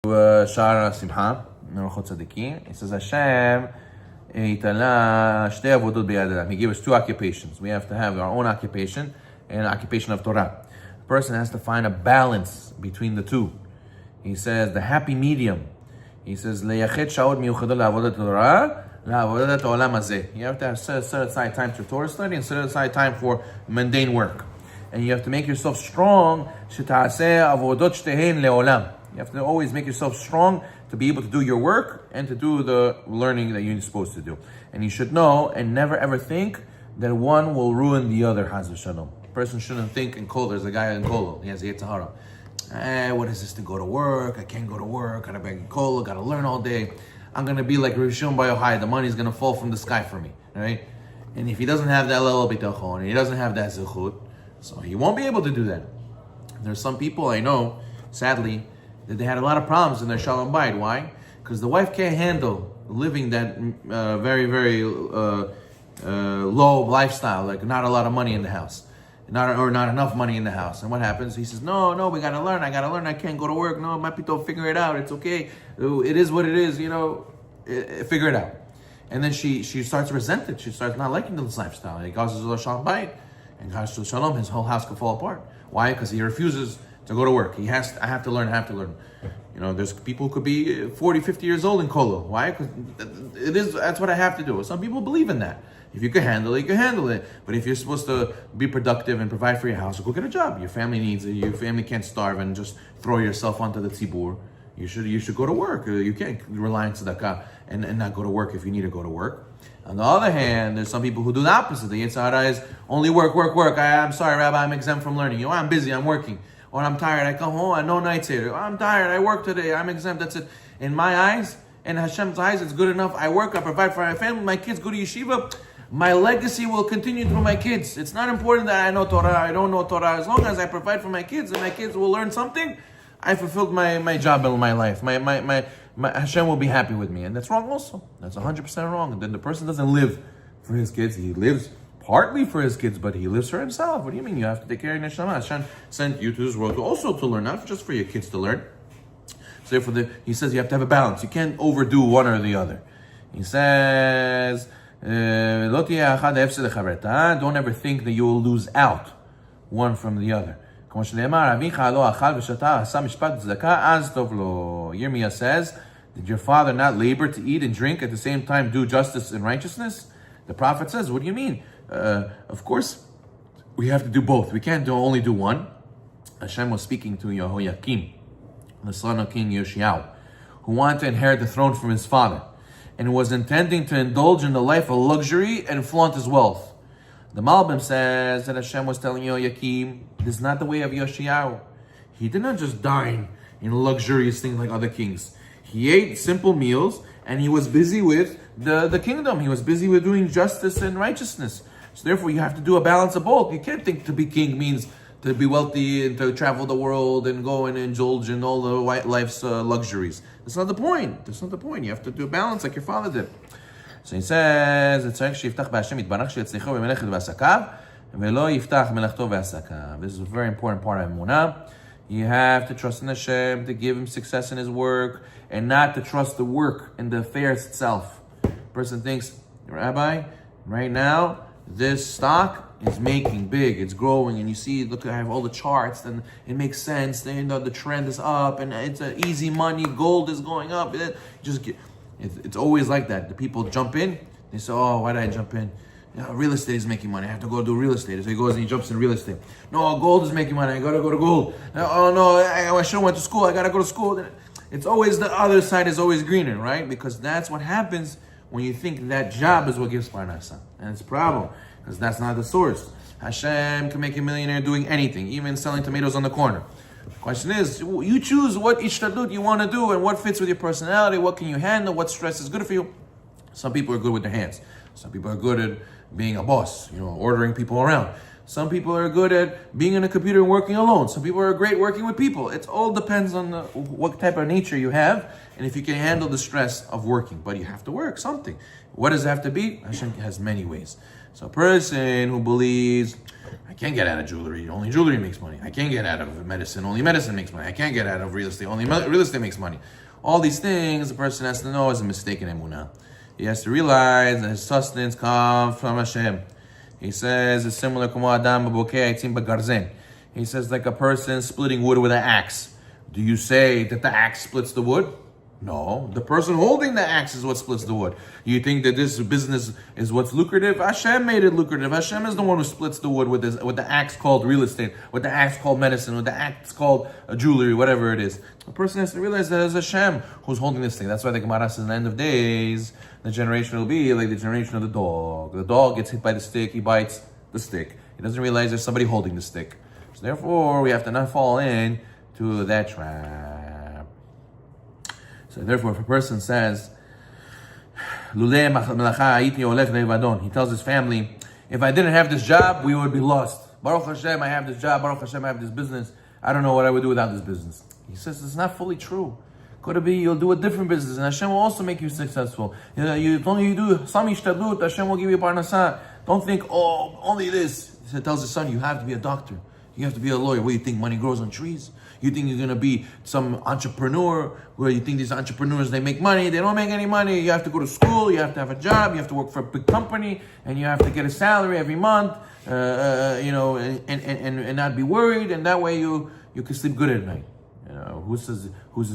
Shara Simcha, Orchot Tzadikim. He says Hashem Itala Shtei Avodot B'Yad Adam. He gave us two occupations. We have to have our own occupation and an occupation of Torah. A person has to find a balance between the two. He says the happy medium. He says Leyachet Shaot Miuchadot LaAvodat Torah LaAvodat Olam Hazeh. You have to have set aside time for Torah study and set aside time for mundane work. And you have to make yourself strong. Sheta'aseh Avodot Shtehen Leolam. You have to always make yourself strong to be able to do your work and to do the learning that you're supposed to do. And you should know and never ever think that one will ruin the other. Chas v'shalom. A person shouldn't think in Kol. There's a guy in Kol. He has a Yitzhahara. What is this to go to work? I can't go to work. Gotta beg Kol. Gotta learn all day. I'm gonna be like Rav Shimon Bar Yochai. The money's gonna fall from the sky for me, right? And if he doesn't have that level of bitachon, and he doesn't have that zichut, so he won't be able to do that. There's some people I know, sadly, that they had a lot of problems in their shalom bayit. Why? Because the wife can't handle living that very, very low lifestyle, like not a lot of money in the house, not enough money in the house. And what happens? He says, no, we gotta learn. I can't go to work. No, my people figure it out. It's okay. It is what it is. Figure it out. And then she starts resented. She starts not liking this lifestyle. He causes a shalom bayit, and Chas v'shalom, his whole house could fall apart. Why? Because he refuses to go to work. I have to learn. There's people who could be 40, 50 years old in Kolo. Why? Because that's what I have to do. Some people believe in that. If you can handle it, you can handle it. But if you're supposed to be productive and provide for your house, go get a job. Your family needs it. Your family can't starve and just throw yourself onto the tzibur. You should go to work. You can't rely on tzedakah and not go to work if you need to go to work. On the other hand, there's some people who do the opposite. The Yitzhahara is only work. I'm sorry, Rabbi, I'm exempt from learning. I'm busy, I'm working. Or I'm tired, I come home, I no nights here. I'm tired, I work today, I'm exempt, that's it. In my eyes, in Hashem's eyes, it's good enough. I work, I provide for my family, my kids go to yeshiva. My legacy will continue through my kids. It's not important that I know Torah, I don't know Torah. As long as I provide for my kids and my kids will learn something, I fulfilled my job in my life. My Hashem will be happy with me. And that's wrong also. That's 100% wrong. And then the person doesn't live for his kids. He lives partly for his kids, but he lives for himself. What do you mean? You have to take care of your neshama. Hashem sent you to this world also to learn, not just for your kids to learn. So therefore, he says you have to have a balance. You can't overdo one or the other. He says, don't ever think that you will lose out one from the other. Yirmiyah says, did your father not labor to eat and drink at the same time do justice and righteousness? The prophet says, what do you mean? Of course, we have to do both. We can't only do one. Hashem was speaking to Yehoiakim, the son of King Yoshiyahu, who wanted to inherit the throne from his father, and was intending to indulge in the life of luxury and flaunt his wealth. The Malbim says that Hashem was telling Yehoiakim, this is not the way of Yoshiyahu. He did not just dine in luxurious things like other kings. He ate simple meals, and he was busy with the kingdom. He was busy with doing justice and righteousness. So therefore, you have to do a balance of both. You can't think to be king means to be wealthy and to travel the world and go and indulge in all the life's luxuries. That's not the point. You have to do a balance like your father did. So he says, this is a very important part of Emunah. You have to trust in Hashem to give him success in his work and not to trust the work and the affairs itself. Person thinks, Rabbi, right now, this stock is making big, it's growing, and you see, look, I have all the charts, and it makes sense, the trend is up, and it's easy money, gold is going up. It's always like that. The people jump in, they say, oh, why did I jump in? Real estate is making money, I have to go do real estate. So he goes and he jumps in real estate. No, gold is making money, I gotta go to gold. Oh no, I should have went to school, I gotta go to school. It's always the other side is always greener, right? Because that's what happens when you think that job is what gives parnasa. And it's a problem, because that's not the source. Hashem can make you a millionaire doing anything, even selling tomatoes on the corner. The question is, you choose what ishtadlut you want to do and what fits with your personality, what can you handle, what stress is good for you. Some people are good with their hands. Some people are good at being a boss, ordering people around. Some people are good at being in a computer and working alone. Some people are great working with people. It all depends on what type of nature you have and if you can handle the stress of working. But you have to work something. What does it have to be? Hashem has many ways. So a person who believes, I can't get out of jewelry, only jewelry makes money. I can't get out of medicine, only medicine makes money. I can't get out of real estate, only real estate makes money. All these things the person has to know is a mistaken emunah. He has to realize that his sustenance comes from Hashem. He says it's similar to Adam b'bokeh aitzim b'garzen. He says like a person splitting wood with an axe. Do you say that the axe splits the wood? No, the person holding the axe is what splits the wood. You think that this business is what's lucrative? Hashem made it lucrative. Hashem is the one who splits the wood with the axe called real estate, with the axe called medicine, with the axe called jewelry, whatever it is. The person has to realize that it's Hashem who's holding this thing. That's why the Gemara says in the end of days, the generation will be like the generation of the dog. The dog gets hit by the stick, he bites the stick. He doesn't realize there's somebody holding the stick. So therefore, we have to not fall in to that trap. So therefore, if a person says, he tells his family, if I didn't have this job, we would be lost. Baruch Hashem, I have this job. Baruch Hashem, I have this business. I don't know what I would do without this business. He says it's not fully true. Could be you'll do a different business, and Hashem will also make you successful. You do some ishtadlut, Hashem will give you parnasah. Don't think, only this. He tells his son, you have to be a doctor. You have to be a lawyer. What, you think money grows on trees? You think you're going to be some entrepreneur where you think these entrepreneurs, they make money. They don't make any money. You have to go to school. You have to have a job. You have to work for a big company. And you have to get a salary every month, and not be worried. And that way you can sleep good at night. Who says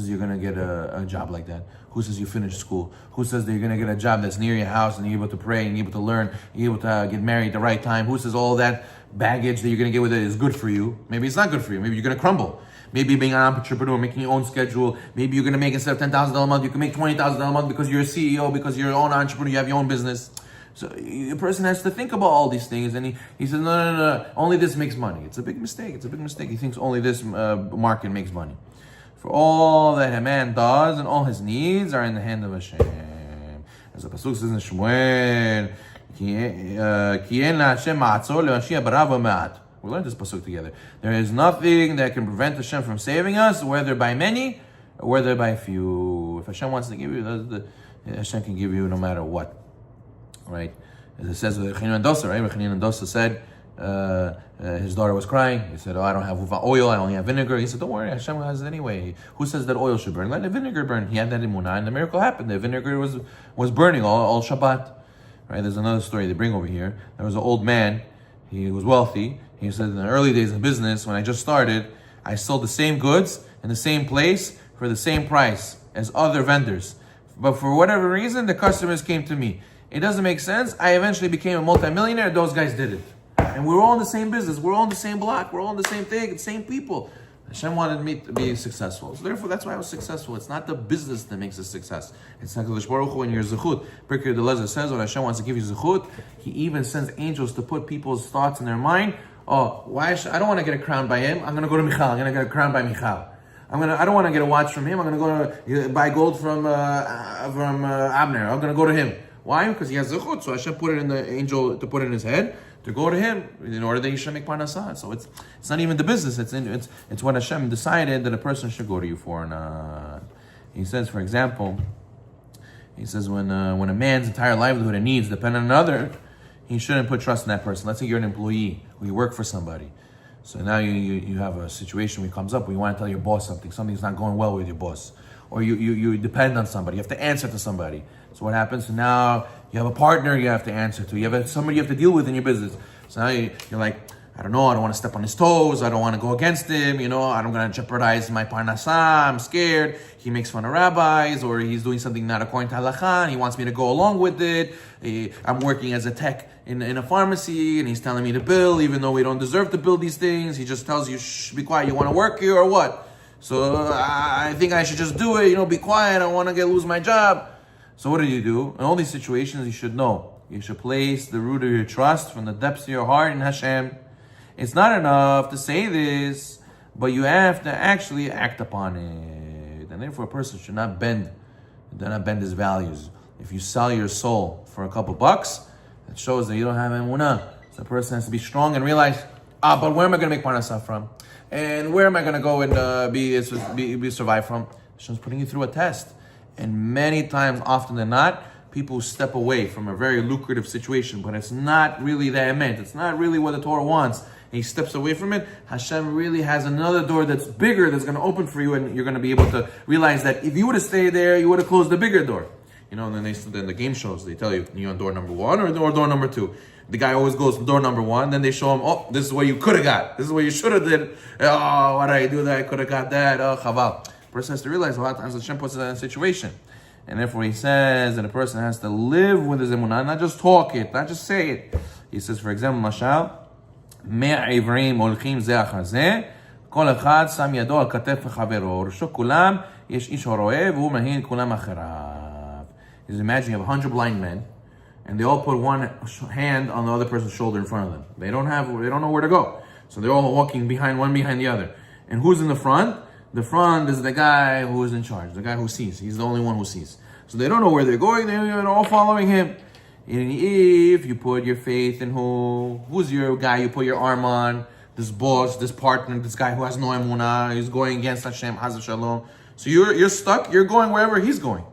you're going to get a job like that? Who says you finish school? Who says that you're going to get a job that's near your house and you're able to pray and you're able to learn, you're able to get married at the right time? Who says all that baggage that you're going to get with it is good for you? Maybe it's not good for you. Maybe you're going to crumble. Maybe being an entrepreneur, making your own schedule. Maybe you're going to make, instead of $10,000 a month, you can make $20,000 a month because you're a CEO, because you're your own entrepreneur, you have your own business. So a person has to think about all these things, and he says, no, only this makes money. It's a big mistake. He thinks only this market makes money. For all that a man does and all his needs are in the hand of Hashem. As the Pasuk says in Shmuel, we learned this Pasuk together. There is nothing that can prevent Hashem from saving us, whether by many or whether by few. If Hashem wants to give you, Hashem can give you no matter what. Right? As it says with Chanina and Dosa, right? Chanina and Dosa said, his daughter was crying. He said, I don't have oil, I only have vinegar. He said, don't worry, Hashem has it anyway. Who says that oil should burn? Let the vinegar burn. He had that emunah, and the miracle happened. The vinegar was burning all Shabbat. Right? There's another story they bring over here. There was an old man. He was wealthy. He said, in the early days of business, when I just started, I sold the same goods in the same place for the same price as other vendors. But for whatever reason, the customers came to me. It doesn't make sense. I eventually became a multimillionaire. Those guys did it. And we're all in the same business. We're all in the same block. We're all in the same thing. The same people. Hashem wanted me to be successful. So therefore, that's why I was successful. It's not the business that makes a success. It's HaKadosh Baruch Hu and your zechut. Birkei Eliezer says when Hashem wants to give you zechut, He even sends angels to put people's thoughts in their mind. I don't want to get a crown by him. I'm going to go to Michal. I'm going to get a crown by Michal. I don't want to get a watch from him. I'm going to go buy gold from Abner. I'm going to go to him. Why? Because he has zechut. So Hashem put it in the angel to put it in his head to go to him in order that he should make parnasah. So it's not even the business. It's what Hashem decided that a person should go to you for. And he says, for example, when a man's entire livelihood and needs depend on another, he shouldn't put trust in that person. Let's say you're an employee or you work for somebody. So now you have a situation where it comes up where you want to tell your boss something's not going well with your boss. Or you depend on somebody, you have to answer to somebody. So what happens? So now you have a partner you have to answer to. You have somebody you have to deal with in your business. So now you're like, I don't know, I don't want to step on his toes, I don't want to go against him, I don't want to jeopardize my parnasah, I'm scared. He makes fun of rabbis, or he's doing something not according to halakha, and he wants me to go along with it. I'm working as a tech in a pharmacy, and he's telling me to bill, even though we don't deserve to bill these things. He just tells you, shh, be quiet, you want to work here or what? So I think I should just do it, be quiet, I don't want to lose my job. So what do? In all these situations, you should know. You should place the root of your trust from the depths of your heart in Hashem. It's not enough to say this, but you have to actually act upon it. And therefore, a person should not bend his values. If you sell your soul for a couple bucks, it shows that you don't have emunah. So a person has to be strong and realize, but where am I going to make parnasah from? And where am I going to go and be survive from? Hashem's putting you through a test. And many times, often than not, people step away from a very lucrative situation, but it's not really the emet. It's not really what the Torah wants. And he steps away from it. Hashem really has another door that's bigger that's going to open for you, and you're going to be able to realize that if you would have stayed there, you would have closed the bigger door. You know, and then the game shows, they tell you, you're on door number 1 or door number 2. The guy always goes from door number 1, then they show him, oh, this is what you could have got. This is what you should have did. Oh, why did I do that? I could have got that. Oh, chaval. The person has to realize a lot of times Hashem puts us in a situation. And therefore he says that a person has to live with his emunah, not just talk it, not just say it. He says, for example, Mashal, מאה עברים הולכים זה אחר זה, כל אחד שם ידו על כתף חברו, ראשו כולם, יש איש הרואה, והוא מהין כולם אחריו. Just imagine you have 100 blind men, and they all put one hand on the other person's shoulder in front of them. They don't know where to go. So they're all walking one behind the other. And who's in the front? The front is the guy who is in charge, the guy who sees. He's the only one who sees. So they don't know where they're going, they're all following him. And if you put your faith in who's your guy you put your arm on, this boss, this partner, this guy who has no emunah, he's going against Hashem, Haz Shalom. So you're stuck, you're going wherever he's going.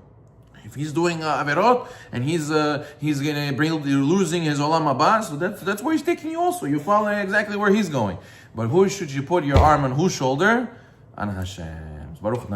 If he's doing averot and he's gonna you're losing his olam haba, so that's where he's taking you also. You're following exactly where he's going. But who should you put your arm on whose shoulder? On Hashem's. Baruch Hu.